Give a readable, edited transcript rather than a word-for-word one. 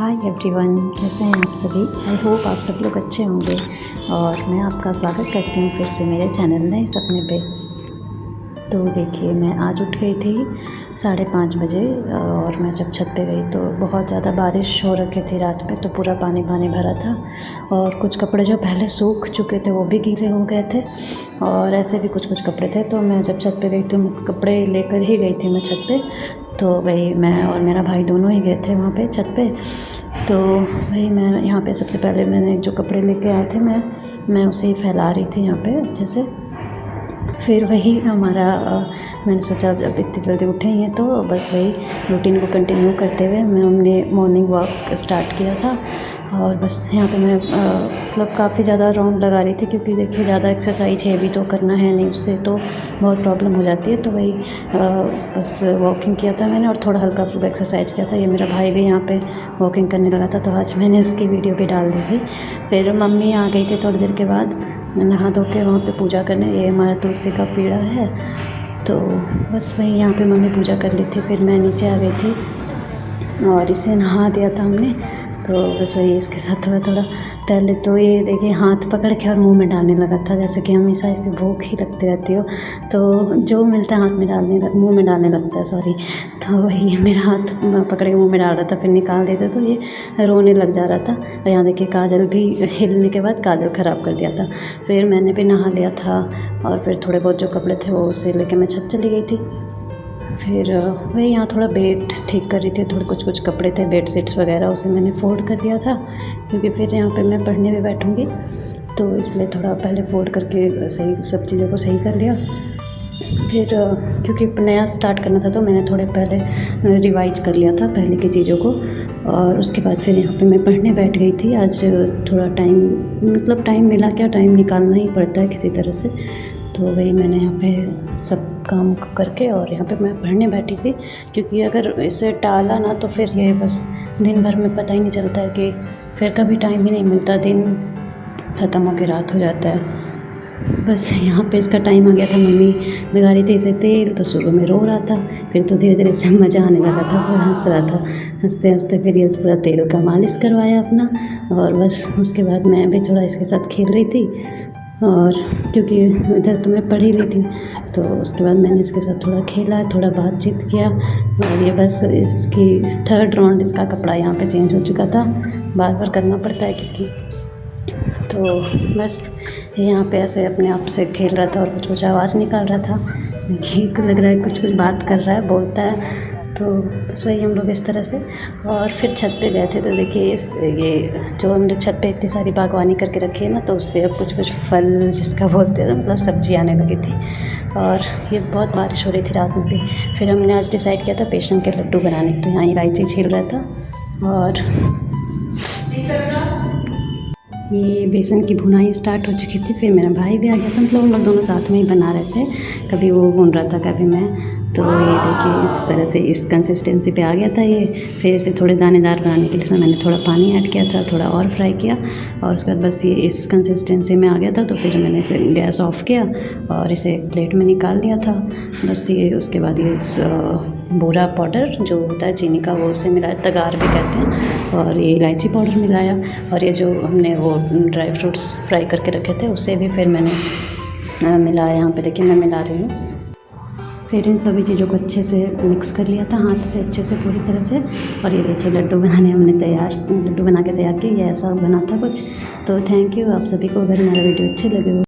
Hi everyone, कैसे हैं आप सभी। आई होप आप सब लोग अच्छे होंगे और मैं आपका स्वागत करती हूँ फिर से मेरे चैनल नए सपने पे। तो देखिए, मैं आज उठ गई थी 5:30 बजे और मैं जब छत पे गई तो बहुत ज़्यादा बारिश हो रखी थी रात में, तो पूरा पानी पानी भरा था और कुछ कपड़े जो पहले सूख चुके थे वो भी गीले हो गए थे और ऐसे भी कुछ कपड़े थे। तो मैं जब छत पे गई तो मैं कपड़े लेकर ही गई थी मैं छत पे। तो वही मैं और मेरा भाई दोनों ही गए थे वहाँ पे छत पे। तो वही मैं यहाँ पे सबसे पहले मैंने जो कपड़े लेके आए थे मैं उसे ही फैला रही थी यहाँ पे अच्छे से। फिर वही हमारा मैंने सोचा अब इतनी जल्दी उठे ही हैं तो बस वही रूटीन को कंटिन्यू करते हुए हमने मॉर्निंग वॉक स्टार्ट किया था। और बस यहाँ पे मैं मतलब काफ़ी ज़्यादा राउंड लगा रही थी, क्योंकि देखिए ज़्यादा एक्सरसाइज हैवी तो करना है नहीं, उससे तो बहुत प्रॉब्लम हो जाती है। तो वही बस वॉकिंग किया था मैंने और थोड़ा हल्का फुल्का एक्सरसाइज किया था। ये मेरा भाई भी यहाँ पे वॉकिंग करने लगा था, तो आज मैंने उसकी वीडियो भी डाल दी थी। फिर मम्मी आ गई थी थोड़ी देर के बाद नहा धो के वहाँ पे पूजा करने। ये हमारा तुलसी का पेड़ है, तो बस वही यहाँ पे मम्मी पूजा कर ली थी। फिर मैं नीचे आ गई थी और इसे नहा दिया था हमने। तो बस वही इसके साथ थोड़ा पहले तो ये देखिए हाथ पकड़ के और मुंह में डालने लगा था, जैसे कि हमेशा इसे भूख ही लगती रहती हो, तो जो मिलता है हाथ में मुंह में डालने लगता है, सॉरी। तो वही मेरा हाथ पकड़ के मुंह में डाल रहा था, फिर निकाल देते तो ये रोने लग जा रहा था। और यहाँ देखिए काजल भी हिलने के बाद काजल ख़राब कर दिया था। फिर मैंने भी नहा लिया था और फिर थोड़े बहुत जो कपड़े थे वो उसे लेके मैं छत चली गई थी। फिर मैं यहाँ थोड़ा बेड ठीक कर रही थी, थोड़े कुछ कपड़े थे बेड शीट्स वगैरह, उसे मैंने फोल्ड कर दिया था, क्योंकि फिर यहाँ पे मैं पढ़ने भी बैठूँगी, तो इसलिए थोड़ा पहले फोल्ड करके सही सब चीज़ों को सही कर लिया। फिर क्योंकि नया स्टार्ट करना था तो मैंने थोड़े पहले रिवाइज कर लिया था पहले की चीज़ों को। और उसके बाद फिर यहाँ पे मैं पढ़ने बैठ गई थी। आज थोड़ा टाइम मिला, क्या टाइम निकालना ही पड़ता है किसी तरह से। तो वही मैंने यहाँ पे सब काम करके और यहाँ पे मैं पढ़ने बैठी थी, क्योंकि अगर इसे टाला ना तो फिर ये बस दिन भर में पता ही नहीं चलता है कि फिर कभी टाइम ही नहीं मिलता, दिन ख़त्म होकर रात हो जाता है। बस यहाँ पे इसका टाइम आ गया था, मम्मी लगा रही थी इसे तेल, तो शुरू में रो रहा था, फिर तो धीरे धीरे इसे मज़ा आने लगा था और हंस रहा था। हंसते हंसते फिर ये पूरा तेल का मालिश करवाया अपना, और बस उसके बाद मैं भी थोड़ा इसके साथ खेल रही थी। और क्योंकि इधर तो मैं पढ़ ही रही थी, तो उसके बाद मैंने इसके साथ थोड़ा खेला, थोड़ा बातचीत किया। और ये बस इसकी 3rd राउंड इसका कपड़ा यहाँ पे चेंज हो चुका था, बार बार करना पड़ता है क्योंकि, तो बस यहाँ पे ऐसे अपने आप से खेल रहा था और कुछ आवाज़ निकाल रहा था। देखिए लग रहा है कुछ बात कर रहा है, बोलता है। तो बस वही हम लोग इस तरह से और फिर छत पे गए थे। तो देखिए ये जो हमने छत पे इतनी सारी बागवानी करके रखी है ना, तो उससे अब कुछ फल जिसका बोलते हैं मतलब सब्ज़ी आने लगी थी। और ये बहुत बारिश हो रही थी रात में भी। फिर हमने आज डिसाइड किया था बेसन के लड्डू बनाने, तो यहाँ इलायची छील रहा था और ये बेसन की भुनाई स्टार्ट हो चुकी थी। फिर मेरा भाई भी आ गया था, मतलब हम लोग दोनों साथ में ही बना रहे थे, कभी वो भून रहा था कभी मैं। तो ये देखिए इस तरह से इस कंसिस्टेंसी पे आ गया था ये। फिर इसे थोड़े दानेदार बनाने के लिए इसमें मैंने थोड़ा पानी ऐड किया था, थोड़ा और फ्राई किया, और उसके बाद बस ये इस कंसिस्टेंसी में आ गया था। तो फिर मैंने इसे गैस ऑफ किया और इसे प्लेट में निकाल लिया था। बस ये उसके बाद ये बूरा पाउडर जो होता है चीनी का, वो उसे मिलाया, तगार भी कहते हैं, और ये इलायची पाउडर मिलाया, और ये जो हमने वो ड्राई फ्रूट्स फ्राई करके रखे थे उसे भी फिर मैंने मिलाया। यहाँ पे देखिए मैं मिला रही हूँ। फिर इन सभी चीज़ों को अच्छे से मिक्स कर लिया था हाथ से अच्छे से पूरी तरह से। और ये देखिए लड्डू बना के तैयार किए, ये ऐसा बना था कुछ। तो थैंक यू आप सभी को, अगर मेरा वीडियो अच्छे लगे हो